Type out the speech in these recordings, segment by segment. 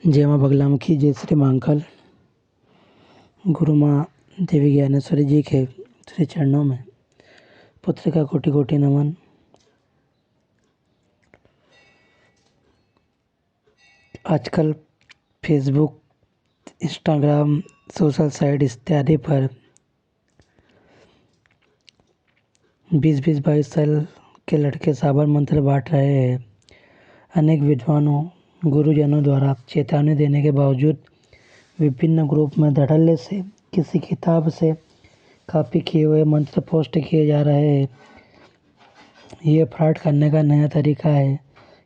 जय माँ बगलामुखी, जय श्री मांकल। गुरु माँ देवी ज्ञानेश्वरी जी के श्री चरणों में पुत्र का कोटि कोटि नमन। आजकल फेसबुक, इंस्टाग्राम, सोशल साइट इत्यादि पर 20-20, 22 साल के लड़के साबर मंत्र बांट रहे हैं। अनेक विद्वानों, गुरुजनों द्वारा चेतावनी देने के बावजूद विभिन्न ग्रुप में धड़ल्ले से किसी किताब से कॉपी किए हुए मंत्र पोस्ट किए जा रहे हैं। ये फ्रॉड करने का नया तरीका है।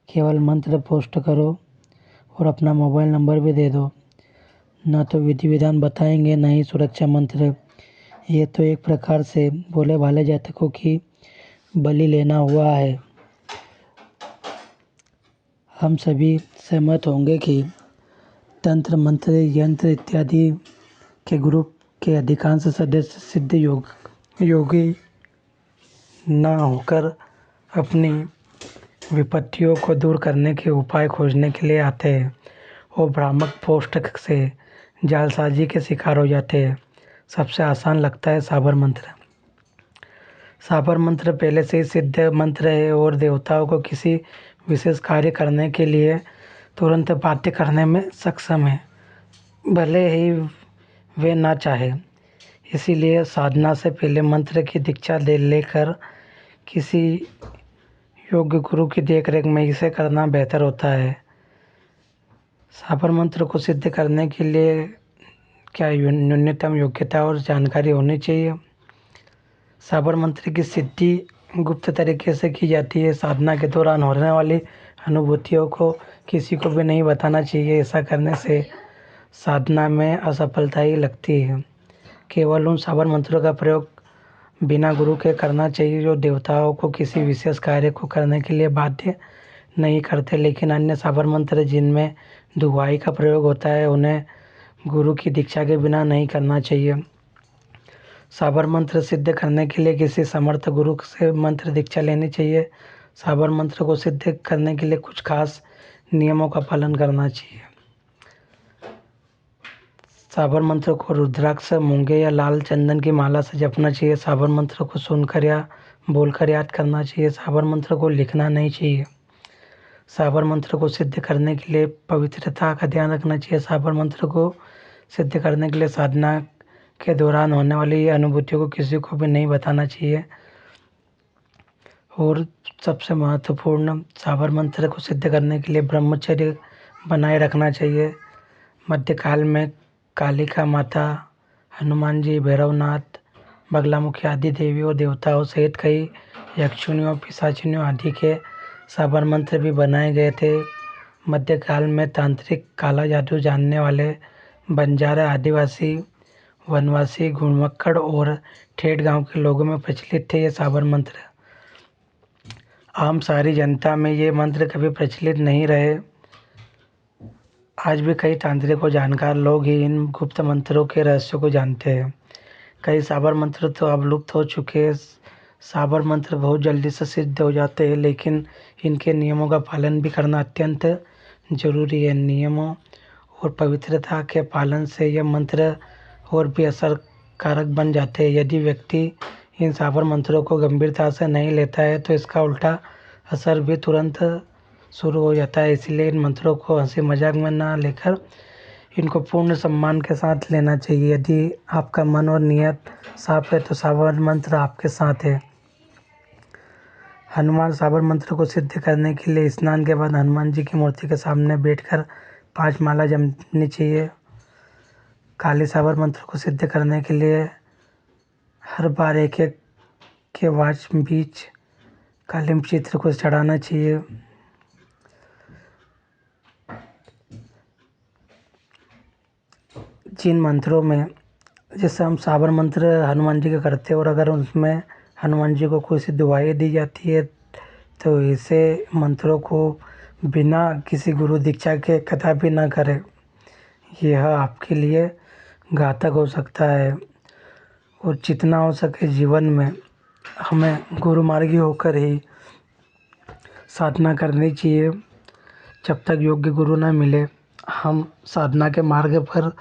केवल मंत्र पोस्ट करो और अपना मोबाइल नंबर भी दे दो। न तो विधि विधान बताएंगे, न ही सुरक्षा मंत्र। ये तो एक प्रकार से भोले भाले जातकों की बलि लेना हुआ है। हम सभी सहमत होंगे कि तंत्र, मंत्र, यंत्र इत्यादि के ग्रुप के अधिकांश सदस्य सिद्ध योगी न होकर अपनी विपत्तियों को दूर करने के उपाय खोजने के लिए आते हैं और भ्रामक पोस्ट से जालसाजी के शिकार हो जाते हैं। सबसे आसान लगता है साबर मंत्र। साबर मंत्र पहले से ही सिद्ध मंत्र है और देवताओं को किसी विशेष कार्य करने के लिए तुरंत बाध्य करने में सक्षम है, भले ही वे ना चाहे। इसीलिए साधना से पहले मंत्र की दीक्षा लेकर किसी योग्य गुरु की देखरेख में इसे करना बेहतर होता है। साबर मंत्र को सिद्ध करने के लिए क्या न्यूनतम योग्यता और जानकारी होनी चाहिए। साबर मंत्र की सिद्धि गुप्त तरीके से की जाती है। साधना के दौरान होने वाली अनुभूतियों को किसी को भी नहीं बताना चाहिए। ऐसा करने से साधना में असफलता ही लगती है। केवल उन साबर मंत्रों का प्रयोग बिना गुरु के करना चाहिए जो देवताओं को किसी विशेष कार्य को करने के लिए बाध्य नहीं करते। लेकिन अन्य साबर मंत्र जिनमें दुहाई का प्रयोग होता है, उन्हें गुरु की दीक्षा के बिना नहीं करना चाहिए। साबर मंत्र सिद्ध करने के लिए किसी समर्थ गुरु से मंत्र दीक्षा लेनी चाहिए। साबर मंत्र को सिद्ध करने के लिए कुछ खास नियमों का पालन करना चाहिए। साबर मंत्र को रुद्राक्ष, मूंगे या लाल चंदन की माला से जपना चाहिए। साबर मंत्र को सुनकर या बोलकर याद करना चाहिए। साबर मंत्र को लिखना नहीं चाहिए। साबर मंत्र को सिद्ध करने के लिए पवित्रता का ध्यान रखना चाहिए। साबर मंत्र को सिद्ध करने के लिए साधना के दौरान होने वाली अनुभूतियों को किसी को भी नहीं बताना चाहिए। और सबसे महत्वपूर्ण, साबर मंत्र को सिद्ध करने के लिए ब्रह्मचर्य बनाए रखना चाहिए। मध्यकाल में कालिका माता, हनुमान जी, भैरवनाथ, बगलामुखी आदि देवियों देवताओं सहित कई यक्षिणियों, पिशाचिनियों आदि के साबर मंत्र भी बनाए गए थे। मध्यकाल में तांत्रिक, काला जादू जानने वाले बंजारा, आदिवासी, वनवासी, घुड़मक्कड़ और ठेठ गांव के लोगों में प्रचलित थे ये साबर मंत्र। आम सारी जनता में ये मंत्र कभी प्रचलित नहीं रहे। आज भी कई तांत्रिक और जानकार लोग ही इन गुप्त मंत्रों के रहस्यों को जानते हैं। कई साबर मंत्र तो अब लुप्त हो चुके हैं। साबर मंत्र बहुत जल्दी से सिद्ध हो जाते हैं, लेकिन इनके नियमों का पालन भी करना अत्यंत जरूरी है। नियमों और पवित्रता के पालन से यह मंत्र और भी असरकारक बन जाते हैं। यदि व्यक्ति इन साबर मंत्रों को गंभीरता से नहीं लेता है तो इसका उल्टा असर भी तुरंत शुरू हो जाता है। इसलिए इन मंत्रों को हंसी मजाक में ना लेकर इनको पूर्ण सम्मान के साथ लेना चाहिए। यदि आपका मन और नियत साफ है तो साबर मंत्र आपके साथ है। हनुमान साबर मंत्र को सिद्ध करने के लिए स्नान के बाद हनुमान जी की मूर्ति के सामने बैठकर 5 माला जपनी चाहिए। काली साबर मंत्र को सिद्ध करने के लिए हर बार एक एक के वाच बीच कालिम चित्र को चढ़ाना चाहिए। जिन मंत्रों में, जैसे हम साबर मंत्र हनुमान जी के करते हैं और अगर उसमें हनुमान जी को कोई सी दुआएं दी जाती है तो ऐसे मंत्रों को बिना किसी गुरु दीक्षा के कदापि ना करें। यह आपके लिए घातक हो सकता है। और जितना हो सके जीवन में हमें गुरु मार्गी होकर ही साधना करनी चाहिए। जब तक योग्य गुरु ना मिले हम साधना के मार्ग पर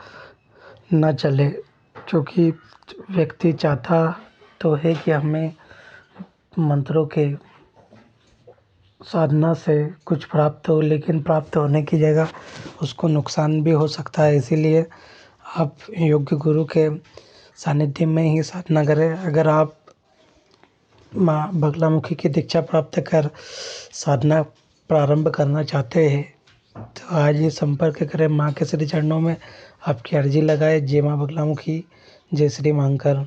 न चले, क्योंकि व्यक्ति चाहता तो है कि हमें मंत्रों के साधना से कुछ प्राप्त हो, लेकिन प्राप्त होने की जगह उसको नुकसान भी हो सकता है। इसीलिए आप योग्य गुरु के सानिध्य में ही साधना करें। अगर आप माँ बगलामुखी की दीक्षा प्राप्त कर साधना प्रारंभ करना चाहते हैं तो आज ही संपर्क करें। माँ के श्री चरणों में आपकी अर्जी लगाए। जय माँ बगलामुखी, जय श्री मांकर।